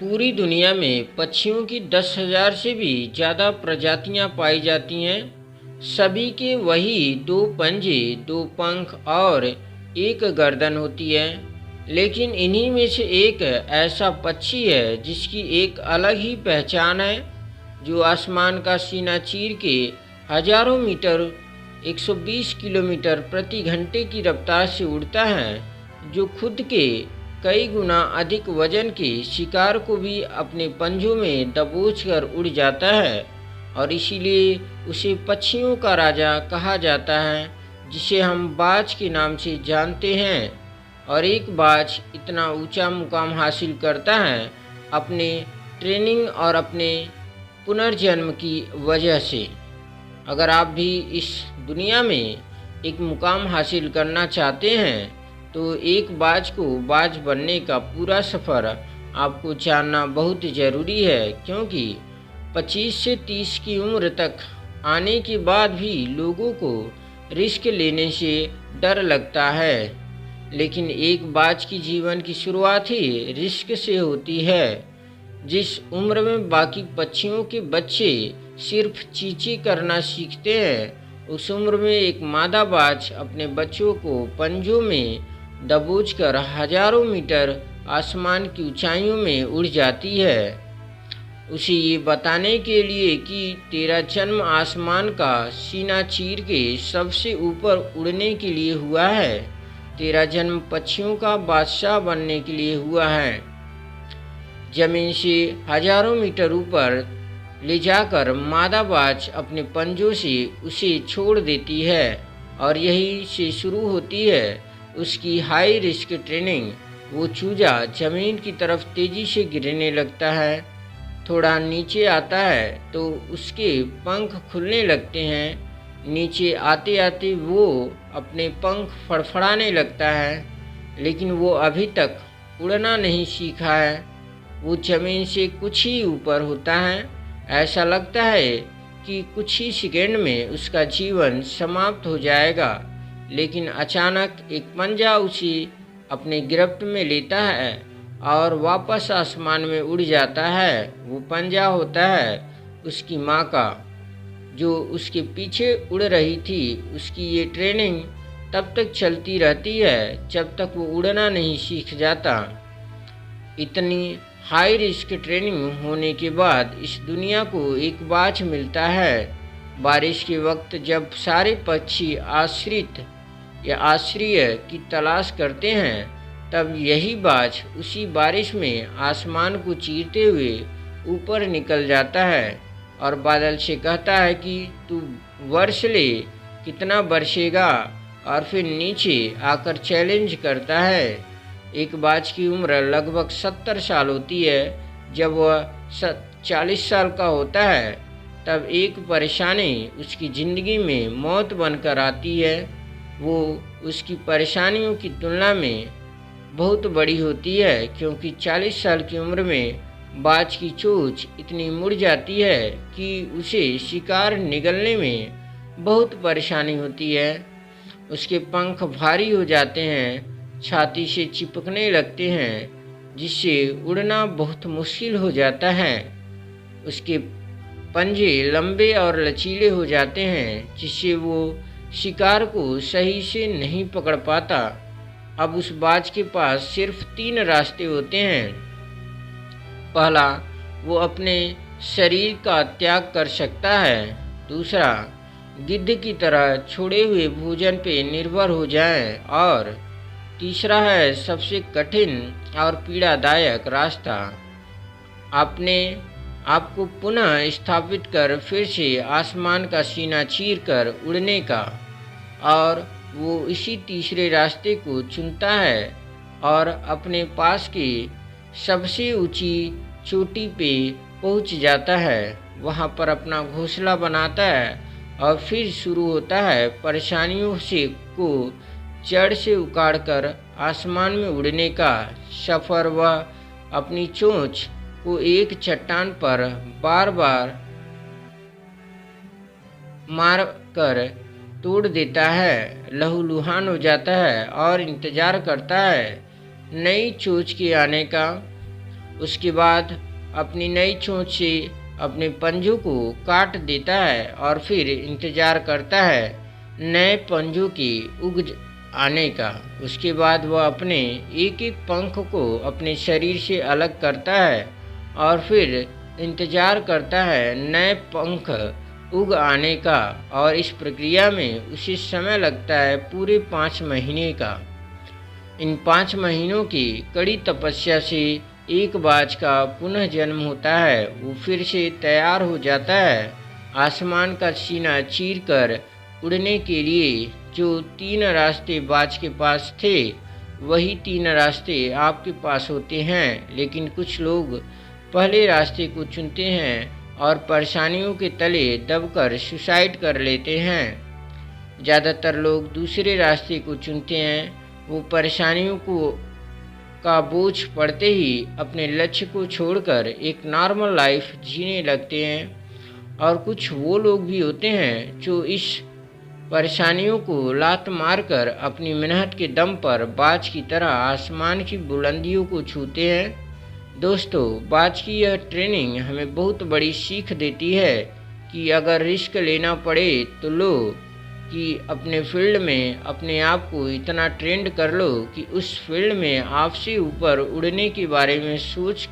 पूरी दुनिया में पक्षियों की 10,000 से भी ज़्यादा प्रजातियां पाई जाती हैं। सभी के वही दो पंजे, दो पंख और एक गर्दन होती है। लेकिन इन्हीं में से एक ऐसा पक्षी है जिसकी एक अलग ही पहचान है, जो आसमान का सीना चीर के हजारों मीटर 120 किलोमीटर प्रति घंटे की रफ्तार से उड़ता है, जो खुद के कई गुना अधिक वजन के शिकार को भी अपने पंजों में दबोचकर उड़ जाता है। और इसीलिए उसे पक्षियों का राजा कहा जाता है, जिसे हम बाज के नाम से जानते हैं। और एक बाज इतना ऊंचा मुकाम हासिल करता है अपने ट्रेनिंग और अपने पुनर्जन्म की वजह से। अगर आप भी इस दुनिया में एक मुकाम हासिल करना चाहते हैं तो एक बाज को बाज बनने का पूरा सफ़र आपको जानना बहुत ज़रूरी है, क्योंकि 25 से 30 की उम्र तक आने के बाद भी लोगों को रिस्क लेने से डर लगता है। लेकिन एक बाज की जीवन की शुरुआत ही रिस्क से होती है। जिस उम्र में बाकी पक्षियों के बच्चे सिर्फ चींची करना सीखते हैं, उस उम्र में एक मादा बाज अपने बच्चों को पंजों में दबोचकर हजारों मीटर आसमान की ऊंचाइयों में उड़ जाती है, उसे ये बताने के लिए कि तेरा जन्म आसमान का सीना चीर के सबसे ऊपर उड़ने के लिए हुआ है। तेरा जन्म पक्षियों का बादशाह बनने के लिए हुआ है। जमीन से हजारों मीटर ऊपर ले जाकर मादा बाज अपने पंजों से उसे छोड़ देती है, और यही से शुरू होती है उसकी हाई रिस्क ट्रेनिंग। वो चूजा जमीन की तरफ तेजी से गिरने लगता है, थोड़ा नीचे आता है तो उसके पंख खुलने लगते हैं। नीचे आते आते वो अपने पंख फड़फड़ाने लगता है, लेकिन वो अभी तक उड़ना नहीं सीखा है। वो जमीन से कुछ ही ऊपर होता है। ऐसा लगता है कि कुछ ही सेकंड में उसका जीवन समाप्त हो जाएगा, लेकिन अचानक एक पंजा उसे अपने गिरफ्त में लेता है और वापस आसमान में उड़ जाता है। वो पंजा होता है उसकी माँ का, जो उसके पीछे उड़ रही थी। उसकी ये ट्रेनिंग तब तक चलती रहती है जब तक वो उड़ना नहीं सीख जाता। इतनी हाई रिस्क ट्रेनिंग होने के बाद इस दुनिया को एक बाज मिलता है। बारिश के वक्त जब सारे पक्षी आश्रित या आश्रय की तलाश करते हैं, तब यही बाज उसी बारिश में आसमान को चीरते हुए ऊपर निकल जाता है और बादल से कहता है कि तू वर्ष ले, कितना बरसेगा, और फिर नीचे आकर चैलेंज करता है। एक बाज की उम्र लगभग 70 साल होती है। जब वह 40 साल का होता है, तब एक परेशानी उसकी ज़िंदगी में मौत बनकर आती है। वो उसकी परेशानियों की तुलना में बहुत बड़ी होती है, क्योंकि 40 साल की उम्र में बाज की चोंच इतनी मुड़ जाती है कि उसे शिकार निगलने में बहुत परेशानी होती है। उसके पंख भारी हो जाते हैं, छाती से चिपकने लगते हैं, जिससे उड़ना बहुत मुश्किल हो जाता है। उसके पंजे लंबे और लचीले हो जाते हैं, जिससे वो शिकार को सही से नहीं पकड़ पाता। अब उस बाज के पास सिर्फ 3 रास्ते होते हैं। पहला, वो अपने शरीर का त्याग कर सकता है। दूसरा, गिद्ध की तरह छोड़े हुए भोजन पे निर्भर हो जाए। और तीसरा है सबसे कठिन और पीड़ादायक रास्ता, अपने आपको पुनः स्थापित कर फिर से आसमान का सीना चीरकर उड़ने का। और वो इसी तीसरे रास्ते को चुनता है और अपने पास की सबसे ऊंची चोटी पे पहुंच जाता है। वहां पर अपना घोंसला बनाता है और फिर शुरू होता है परेशानियों से को जड़ से उखाड़कर आसमान में उड़ने का सफ़र। वह अपनी चोंच को एक चट्टान पर बार बार मार कर तोड़ देता है, लहूलुहान हो जाता है और इंतज़ार करता है नई चोंच के आने का। उसके बाद अपनी नई चोंच से अपने पंजों को काट देता है और फिर इंतज़ार करता है नए पंजों के उग आने का। उसके बाद वह अपने एक एक पंख को अपने शरीर से अलग करता है और फिर इंतज़ार करता है नए पंख उग आने का, और इस प्रक्रिया में उसे समय लगता है पूरे 5 महीने का। इन 5 महीनों की कड़ी तपस्या से एक बाज का पुनः जन्म होता है। वो फिर से तैयार हो जाता है आसमान का सीना चीरकर उड़ने के लिए। जो 3 रास्ते बाज के पास थे वही 3 रास्ते आपके पास होते हैं, लेकिन कुछ लोग पहले रास्ते को चुनते हैं और परेशानियों के तले दबकर सुसाइड कर लेते हैं। ज़्यादातर लोग दूसरे रास्ते को चुनते हैं। वो परेशानियों का बोझ पड़ते ही अपने लक्ष्य को छोड़कर एक नॉर्मल लाइफ जीने लगते हैं। और कुछ वो लोग भी होते हैं जो इस परेशानियों को लात मारकर अपनी मेहनत के दम पर बाज की तरह आसमान की बुलंदियों को छूते हैं। दोस्तों, बाज की यह ट्रेनिंग हमें बहुत बड़ी सीख देती है कि अगर रिस्क लेना पड़े तो लो, कि अपने फील्ड में अपने आप को इतना ट्रेंड कर लो कि उस फील्ड में आपसे ऊपर उड़ने के बारे में सोच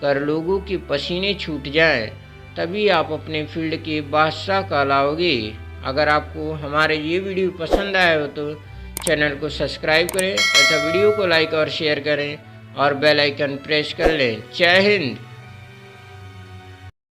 कर लोगों के पसीने छूट जाएं, तभी आप अपने फील्ड के बादशाह कहलाओगे। अगर आपको हमारे ये वीडियो पसंद आया हो तो चैनल को सब्सक्राइब करें तथा वीडियो को लाइक और शेयर करें और बेल आइकन प्रेस कर लें। जय हिंद।